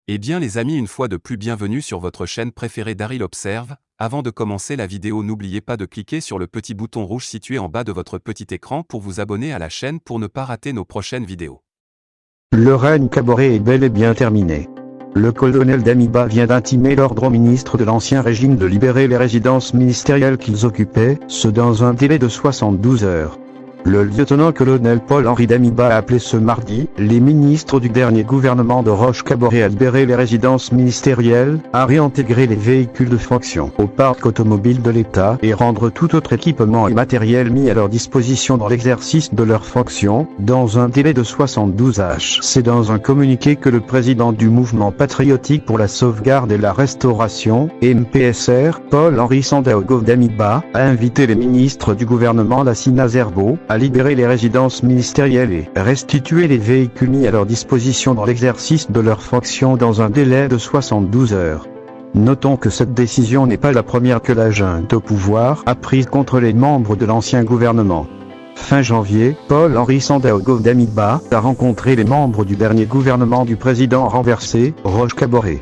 Eh bien les amis, une fois de plus, bienvenue sur votre chaîne préférée Daryl Observe. Avant de commencer la vidéo, n'oubliez pas de cliquer sur le petit bouton rouge situé en bas de votre petit écran pour vous abonner à la chaîne pour ne pas rater nos prochaines vidéos. Le règne Kaboré est bel et bien terminé. Le colonel Damiba vient d'intimer l'ordre aux ministres de l'ancien régime de libérer les résidences ministérielles qu'ils occupaient, ce dans un délai de 72 heures. Le lieutenant-colonel Paul-Henri Damiba a appelé ce mardi les ministres du dernier gouvernement de Roch-Kaboré à libérer les résidences ministérielles, à réintégrer les véhicules de fonction au parc automobile de l'État et rendre tout autre équipement et matériel mis à leur disposition dans l'exercice de leurs fonctions, dans un délai de 72 h. C'est dans un communiqué que le président du mouvement patriotique pour la sauvegarde et la restauration, MPSR, Paul-Henri Sandaogo Damiba, a invité les ministres du gouvernement Lassina Zerbo à libérer les résidences ministérielles et restituer les véhicules mis à leur disposition dans l'exercice de leurs fonctions dans un délai de 72 heures. Notons que cette décision n'est pas la première que la junte au pouvoir a prise contre les membres de l'ancien gouvernement. Fin janvier, Paul-Henri Sandaogo Damiba a rencontré les membres du dernier gouvernement du président renversé, Roch-Kaboré.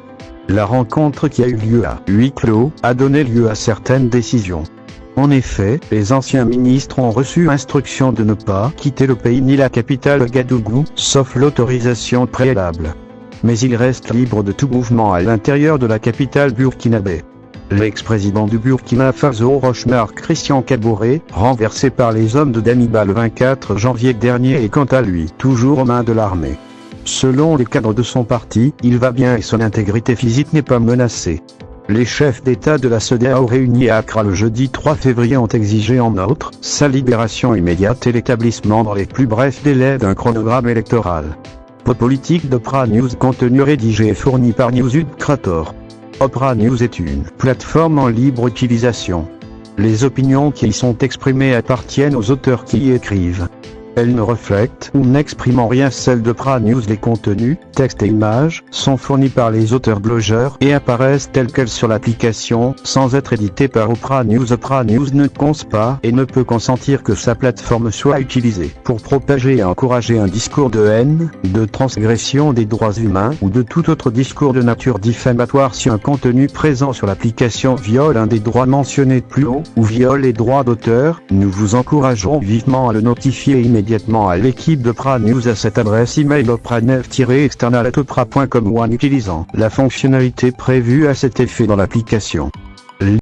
La rencontre, qui a eu lieu à huis clos, a donné lieu à certaines décisions. En effet, les anciens ministres ont reçu instruction de ne pas quitter le pays ni la capitale Ouagadougou, sauf l'autorisation préalable. Mais ils restent libres de tout mouvement à l'intérieur de la capitale burkinabé. L'ex-président du Burkina Faso, Roch-Marc Christian Kaboré, renversé par les hommes de Damiba le 24 janvier dernier, est quant à lui toujours aux mains de l'armée. Selon les cadres de son parti, il va bien et son intégrité physique n'est pas menacée. Les chefs d'État de la CEDEAO réunis à Accra le jeudi 3 février ont exigé en outre sa libération immédiate et l'établissement dans les plus brefs délais d'un chronogramme électoral. Politique d'Opra News, contenu rédigé et fourni par Newsud Creator. Opra News est une plateforme en libre utilisation. Les opinions qui y sont exprimées appartiennent aux auteurs qui y écrivent. Elles ne reflètent ou n'expriment en rien celles d'Opra News. Les contenus, textes et images, sont fournis par les auteurs blogueurs et apparaissent telles quelles sur l'application, sans être édités par Opra News. Opra News ne conçoit pas et ne peut consentir que sa plateforme soit utilisée pour propager et encourager un discours de haine, de transgression des droits humains ou de tout autre discours de nature diffamatoire. Si un contenu présent sur l'application viole un des droits mentionnés plus haut ou viole les droits d'auteur, nous vous encourageons vivement à le notifier immédiatement à l'équipe d'Opra News à cette adresse email opranev-external@opra.com ou en utilisant la fonctionnalité prévue à cet effet dans l'application.